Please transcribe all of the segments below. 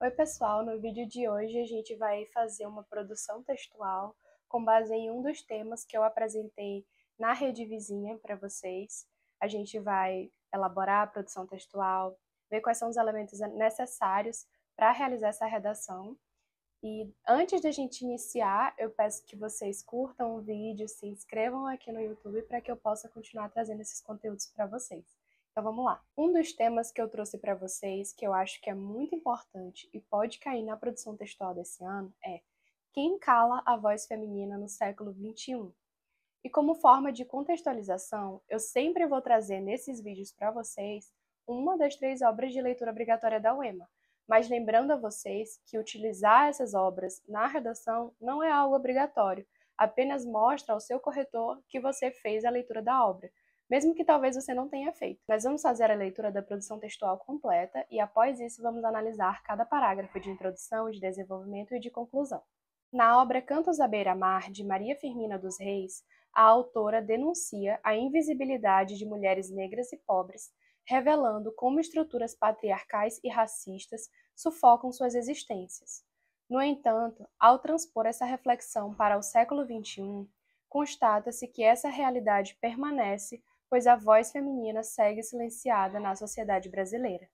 Oi, pessoal! No vídeo de hoje a gente vai fazer uma produção textual com base em um dos temas que eu apresentei na Rede Vizinha para vocês. A gente vai elaborar a produção textual, ver quais são os elementos necessários para realizar essa redação. E antes da gente iniciar, eu peço que vocês curtam o vídeo, se inscrevam aqui no YouTube para que eu possa continuar trazendo esses conteúdos para vocês. Então vamos lá. Um dos temas que eu trouxe para vocês, que eu acho que é muito importante e pode cair na produção textual desse ano, é quem cala a voz feminina no século XXI. E como forma de contextualização, eu sempre vou trazer nesses vídeos para vocês uma das 3 obras de leitura obrigatória da UEMA, mas lembrando a vocês que utilizar essas obras na redação não é algo obrigatório, apenas mostra ao seu corretor que você fez a leitura da obra, mesmo que talvez você não tenha feito. Nós vamos fazer a leitura da produção textual completa e após isso vamos analisar cada parágrafo de introdução, de desenvolvimento e de conclusão. Na obra Cantos à Beira-Mar, de Maria Firmina dos Reis, a autora denuncia a invisibilidade de mulheres negras e pobres, revelando como estruturas patriarcais e racistas sufocam suas existências. No entanto, ao transpor essa reflexão para o século XXI, constata-se que essa realidade permanece, pois a voz feminina segue silenciada na sociedade brasileira.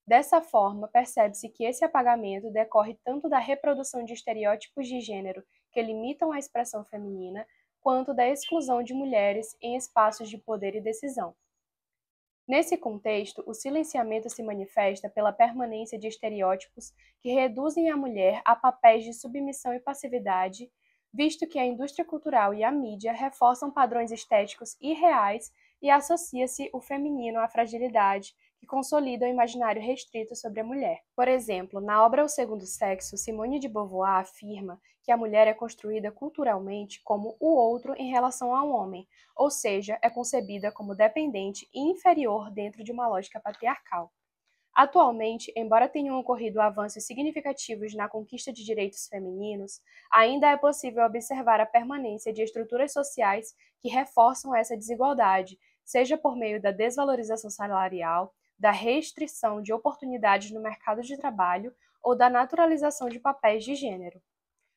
Dessa forma, percebe-se que esse apagamento decorre tanto da reprodução de estereótipos de gênero que limitam a expressão feminina, quanto da exclusão de mulheres em espaços de poder e decisão. Nesse contexto, o silenciamento se manifesta pela permanência de estereótipos que reduzem a mulher a papéis de submissão e passividade, visto que a indústria cultural e a mídia reforçam padrões estéticos irreais e associa-se o feminino à fragilidade, que consolida o imaginário restrito sobre a mulher. Por exemplo, na obra O Segundo Sexo, Simone de Beauvoir afirma que a mulher é construída culturalmente como o outro em relação ao homem, ou seja, é concebida como dependente e inferior dentro de uma lógica patriarcal. Atualmente, embora tenham ocorrido avanços significativos na conquista de direitos femininos, ainda é possível observar a permanência de estruturas sociais que reforçam essa desigualdade, seja por meio da desvalorização salarial, da restrição de oportunidades no mercado de trabalho ou da naturalização de papéis de gênero.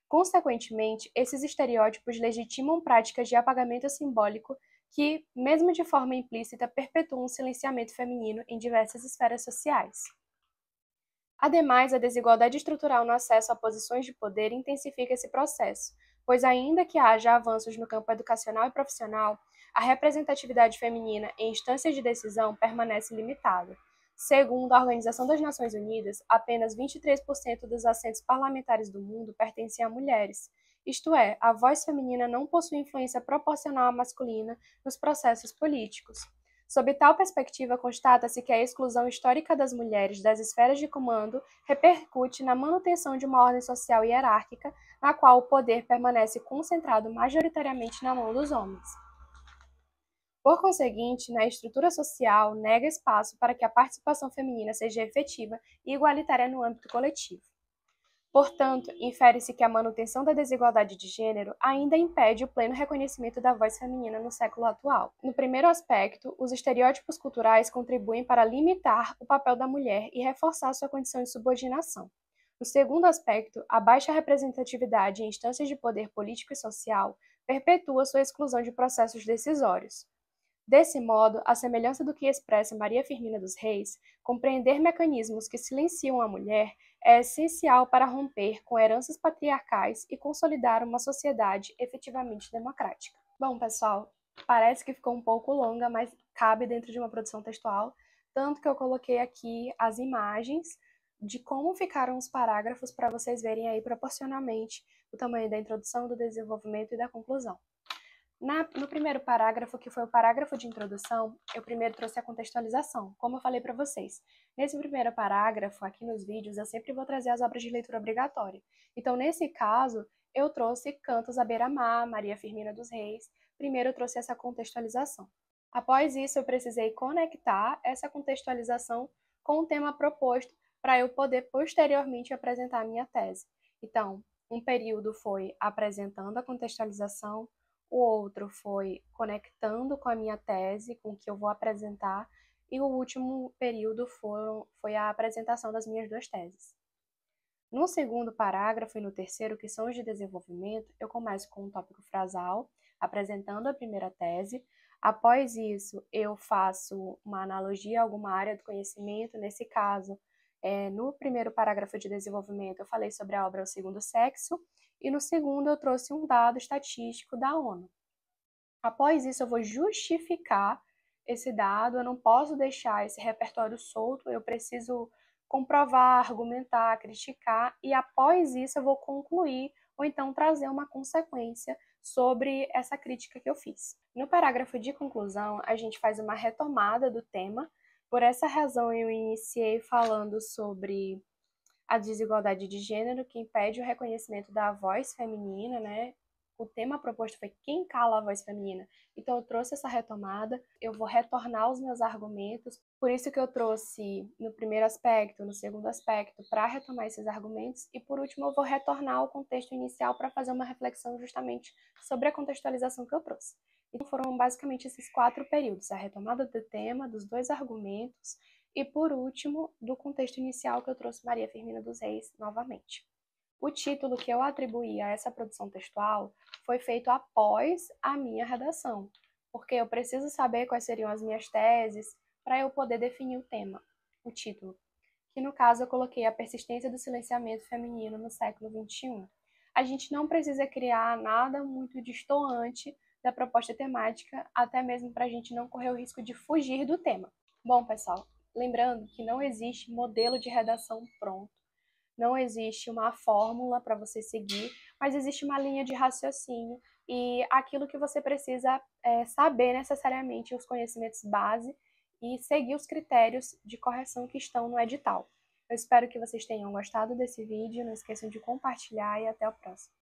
Consequentemente, esses estereótipos legitimam práticas de apagamento simbólico que, mesmo de forma implícita, perpetuam o silenciamento feminino em diversas esferas sociais. Ademais, a desigualdade estrutural no acesso a posições de poder intensifica esse processo, pois ainda que haja avanços no campo educacional e profissional, a representatividade feminina em instâncias de decisão permanece limitada. Segundo a Organização das Nações Unidas, apenas 23% dos assentos parlamentares do mundo pertencem a mulheres, isto é, a voz feminina não possui influência proporcional à masculina nos processos políticos. Sob tal perspectiva, constata-se que a exclusão histórica das mulheres das esferas de comando repercute na manutenção de uma ordem social hierárquica, na qual o poder permanece concentrado majoritariamente na mão dos homens. Por conseguinte, na estrutura social, nega espaço para que a participação feminina seja efetiva e igualitária no âmbito coletivo. Portanto, infere-se que a manutenção da desigualdade de gênero ainda impede o pleno reconhecimento da voz feminina no século atual. No primeiro aspecto, os estereótipos culturais contribuem para limitar o papel da mulher e reforçar sua condição de subordinação. No segundo aspecto, a baixa representatividade em instâncias de poder político e social perpetua sua exclusão de processos decisórios. Desse modo, à semelhança do que expressa Maria Firmina dos Reis, compreender mecanismos que silenciam a mulher é essencial para romper com heranças patriarcais e consolidar uma sociedade efetivamente democrática. Bom, pessoal, parece que ficou um pouco longa, mas cabe dentro de uma produção textual, tanto que eu coloquei aqui as imagens de como ficaram os parágrafos para vocês verem aí proporcionalmente o tamanho da introdução, do desenvolvimento e da conclusão. No primeiro parágrafo, que foi o parágrafo de introdução, eu primeiro trouxe a contextualização, como eu falei para vocês. Nesse primeiro parágrafo, aqui nos vídeos, eu sempre vou trazer as obras de leitura obrigatória. Então, nesse caso, eu trouxe Cantos à Beira-Mar, Maria Firmina dos Reis. Primeiro eu trouxe essa contextualização. Após isso, eu precisei conectar essa contextualização com o tema proposto para eu poder posteriormente apresentar a minha tese. Então, um período foi apresentando a contextualização, o outro foi conectando com a minha tese, com o que eu vou apresentar, e o último período foi a apresentação das minhas 2 teses. No segundo parágrafo e no terceiro, que são os de desenvolvimento, eu começo com um tópico frasal, apresentando a primeira tese. Após isso, eu faço uma analogia a alguma área do conhecimento. Nesse caso, no primeiro parágrafo de desenvolvimento, eu falei sobre a obra O Segundo Sexo, e no segundo, eu trouxe um dado estatístico da ONU. Após isso, eu vou justificar esse dado, eu não posso deixar esse repertório solto, eu preciso comprovar, argumentar, criticar, e após isso eu vou concluir ou então trazer uma consequência sobre essa crítica que eu fiz. No parágrafo de conclusão, a gente faz uma retomada do tema. Por essa razão, eu iniciei falando sobre a desigualdade de gênero que impede o reconhecimento da voz feminina, né? O tema proposto foi quem cala a voz feminina. Então eu trouxe essa retomada, eu vou retornar os meus argumentos, por isso que eu trouxe no primeiro aspecto, no segundo aspecto, para retomar esses argumentos, e por último eu vou retornar ao contexto inicial para fazer uma reflexão justamente sobre a contextualização que eu trouxe. Então foram basicamente esses 4 períodos, a retomada do tema, dos 2 argumentos, e, por último, do contexto inicial que eu trouxe Maria Firmina dos Reis novamente. O título que eu atribuí a essa produção textual foi feito após a minha redação, porque eu preciso saber quais seriam as minhas teses para eu poder definir o tema, o título, que no caso eu coloquei a persistência do silenciamento feminino no século XXI. A gente não precisa criar nada muito destoante da proposta temática, até mesmo para a gente não correr o risco de fugir do tema. Bom, pessoal, lembrando que não existe modelo de redação pronto, não existe uma fórmula para você seguir, mas existe uma linha de raciocínio e aquilo que você precisa saber necessariamente, os conhecimentos base e seguir os critérios de correção que estão no edital. Eu espero que vocês tenham gostado desse vídeo, não esqueçam de compartilhar e até o próximo.